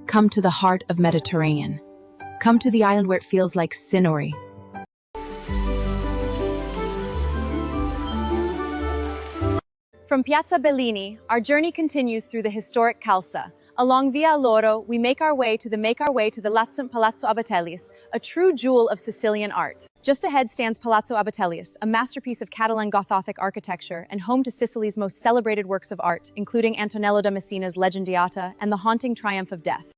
Come to the heart of Mediterranean. Come to the island where it feels like Sinori. From Piazza Bellini, our journey continues through the historic Calza. Along Via Loro, we make our way to the Lazzunt Palazzo Abatellis, a true jewel of Sicilian art. Just ahead stands Palazzo Abatellis, a masterpiece of Catalan Gothic architecture and home to Sicily's most celebrated works of art, including Antonello da Messina's Legendiata and the haunting Triumph of Death.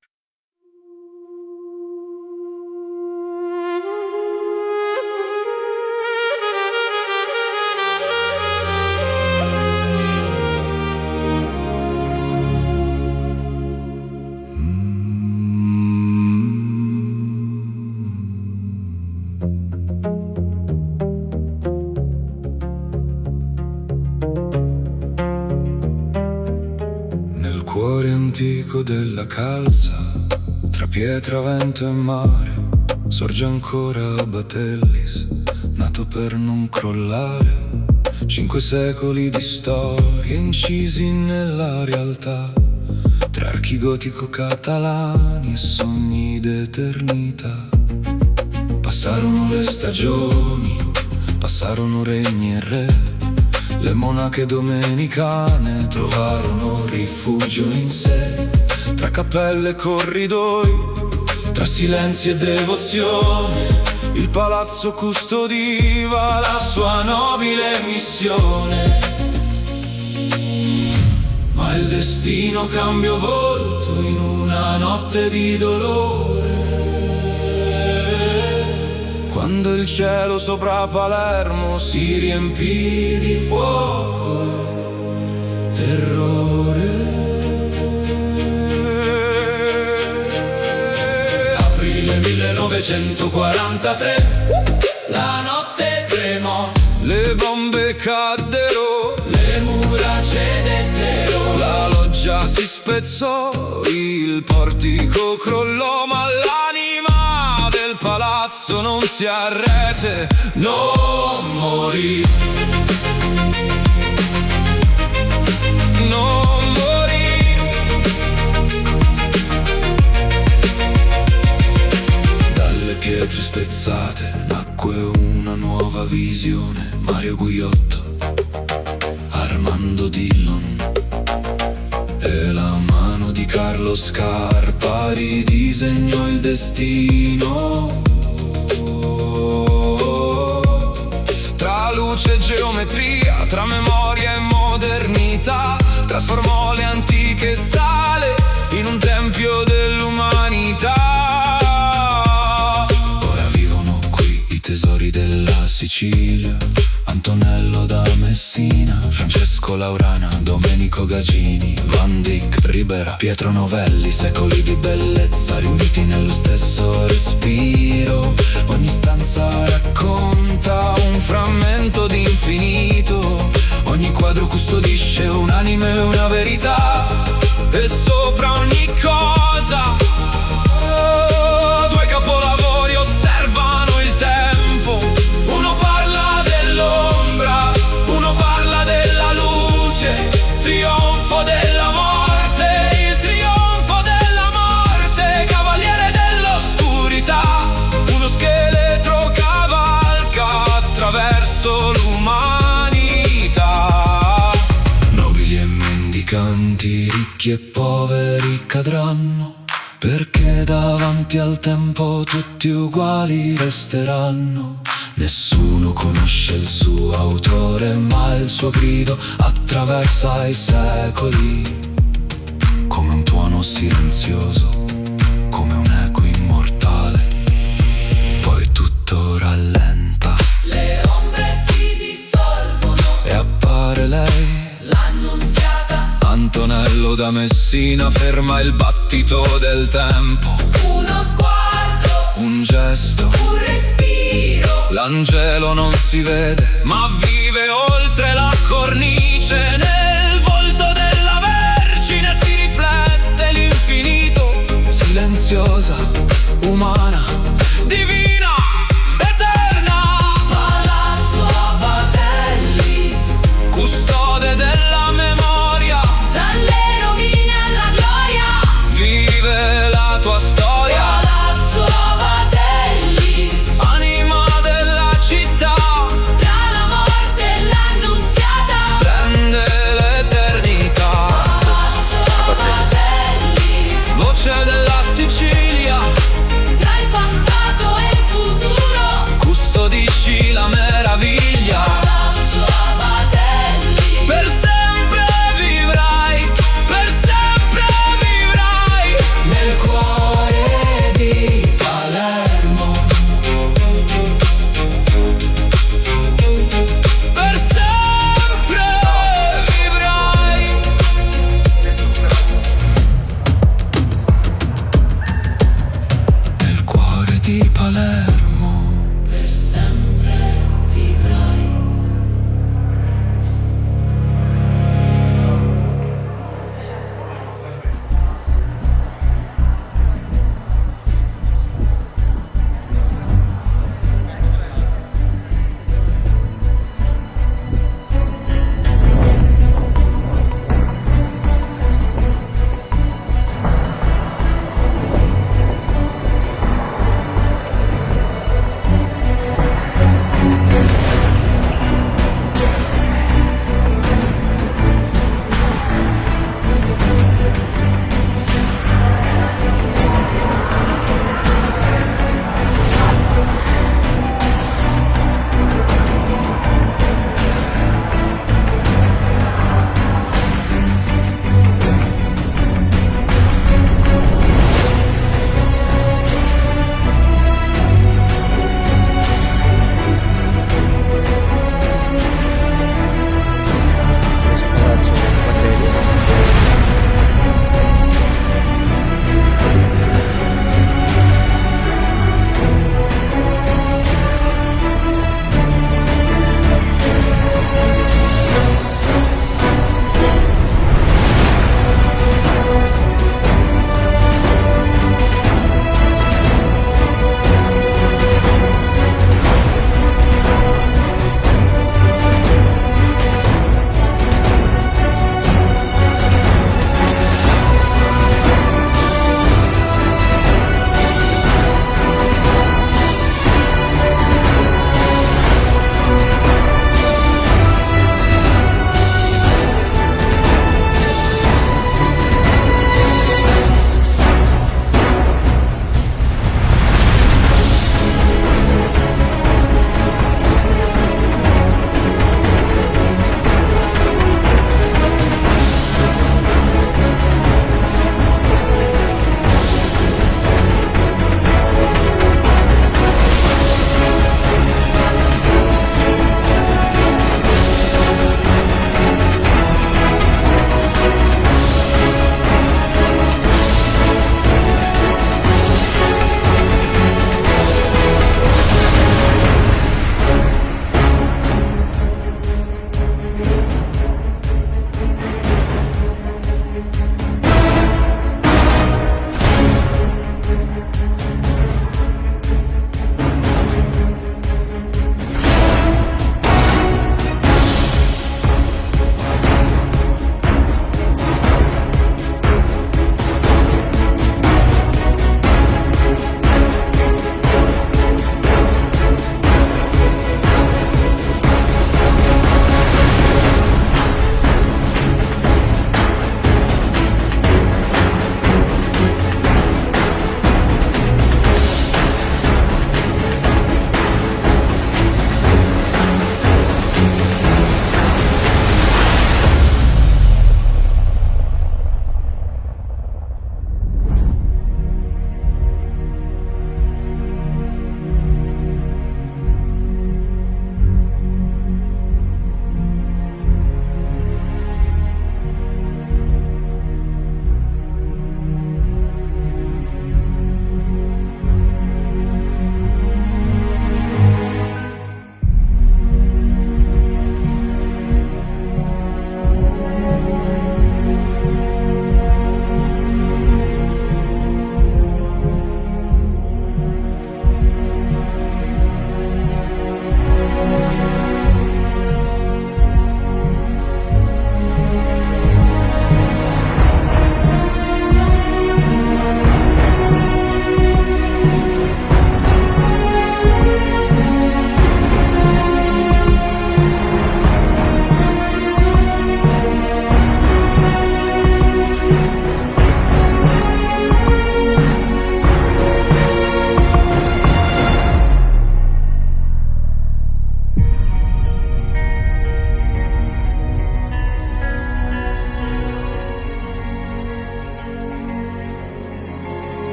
Nel cuore antico della Calza, tra pietra, vento e mare, sorge ancora Abatellis, nato per non crollare. 5 secoli di storie incisi nella realtà, tra archi gotico-catalani e sogni d'eternità. Passarono le stagioni, passarono regni e re, le monache domenicane trovarono rifugio in sé. Tra cappelle e corridoi, tra silenzi e devozione, il palazzo custodiva la sua nobile missione. Ma il destino cambiò volto in una notte di dolore, quando il cielo sopra Palermo si riempì di fuoco e terrore. Aprile 1943, la notte tremò, le bombe caddero, le mura cedettero, la loggia si spezzò, il portico crollò, ma l'anima del palazzo non si arrese, non morì. Non morì. Dalle pietre spezzate nacque una nuova visione. Mario Guiotto, Armando Dillon e la mano di Carlo Scarpa ridisegnò il destino. Tra luce e geometria, tra memoria e modernità, trasformò le antiche sale in un tempio dell'umanità. Ora vivono qui i tesori della Sicilia: Antonello da Messina, Francesco Laurana, Domenico Gagini, Van Dyck, Ribera, Pietro Novelli. Secoli di bellezza riuniti nello stesso respiro. Ogni stanza racconta un frammento di infinito. Ogni quadro custodisce un'anima e una verità. E sopra ogni cosa due capolavori osservano il tempo. Uno parla dell'ombra, uno parla della luce. Trionfo della morte, il trionfo della morte. Cavaliere dell'oscurità, uno scheletro cavalca attraverso l'umanità. Nobili e mendicanti, ricchi e poveri cadranno, perché davanti al tempo tutti uguali resteranno. Nessuno conosce il suo autore, ma il suo grido attraversa i secoli, come un tuono silenzioso, come un eco immortale. Poi tutto rallenta, le ombre si dissolvono e appare lei, l'annunziata. Antonello da Messina ferma il battito del tempo. Uno sguardo, Un gesto, un respiro. l'angelo non si vede, ma vive oltre la cornice. Nel volto della Vergine si riflette l'infinito. Silenziosa, umana, divina, eterna. Palazzo Abatellis, Custode della memoria, dalle rovine alla gloria. vive la tua storia. Palazzo Abatelli, Anima della città, tra la morte e l'annunziata. prende l'eternità. Palazzo Abatelli, Voce della Sicilia, tra il passato e il futuro. custodisci la meraviglia. Palazzo Abatelli, Per sempre vivrai, per sempre vivrai nel cuore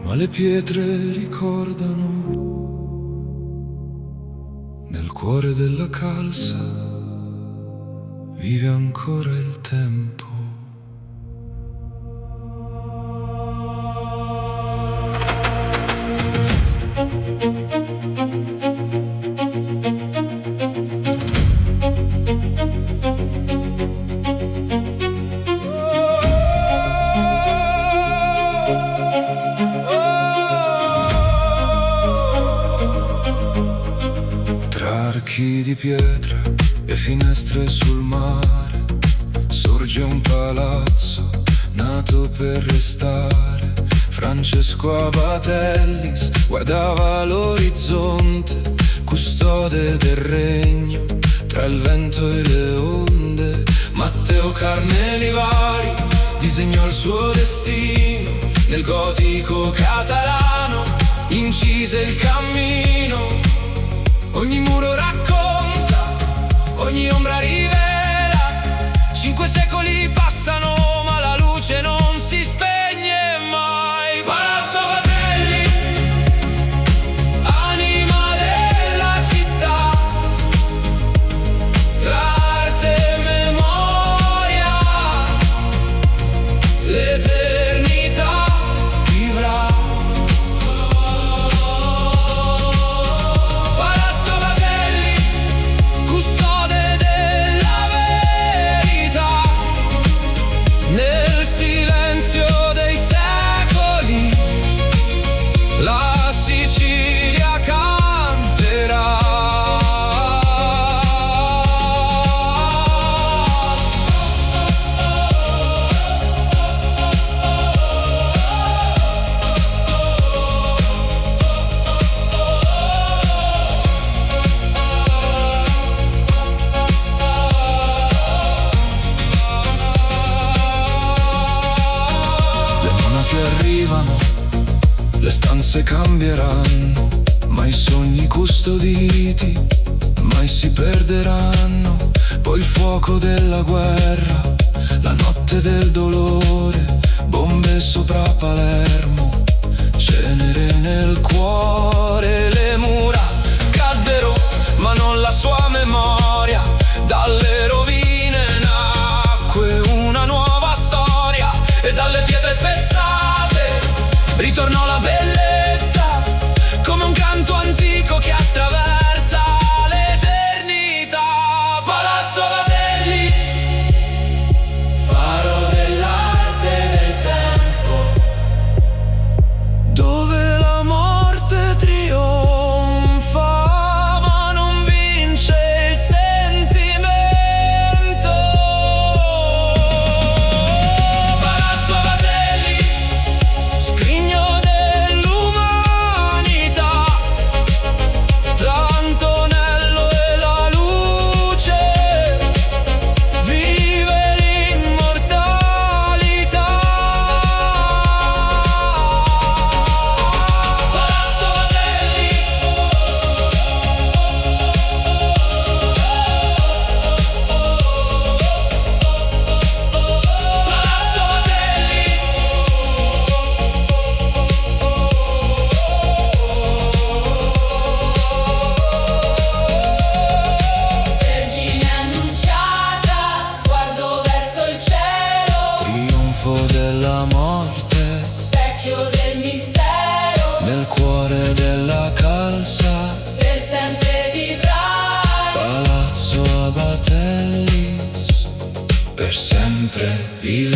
ma le pietre ricordano. Nel cuore della calza vive ancora il tempo. Tra archi di pietra e finestre sul mare sorge un palazzo nato per restare. Francesco Abatellis guardava l'orizzonte, custode del regno tra il vento e le onde. Matteo Carnelivari disegnò il suo destino nel gotico catalano, incise il cammino. Ogni muro racconta, ogni ombra rivela. 5 secoli passano ma la luce non si spegne mai. Palazzo Abatellis, anima della città, tra arte e memoria l'eternità vivrà. Palazzo Abatellis, custode della verità, nel silenzio dei secoli la Sicilia canterà. Le monache arrivano, le stanze cambieranno, ma i sogni custoditi mai si perderanno. Poi il fuoco della guerra, la notte del dolore, bombe sopra Palermo, cenere nel cuore. Le mura caddero, ma non la sua memoria. Dalle rovine nacque una nuova storia e dalle pietre spezzate ritornò la bellezza, come un canto antico che attraversa l'eternità. Palazzo Abatellis, faro dell'arte e del tempo, dove la morte trionfa ma non vince il sentimento. Palazzo Abatellis, scrigno dell'umanità, tra Antonello e la luce vive l'immortalità. Palazzo Abatellis, Palazzo Abatelis. Vergine annunciata, sguardo verso il cielo, Trionfo della morte specchio del mistero, nel cuore della calza. per sempre vivrai. Palazzo Abatellis, per sempre vive.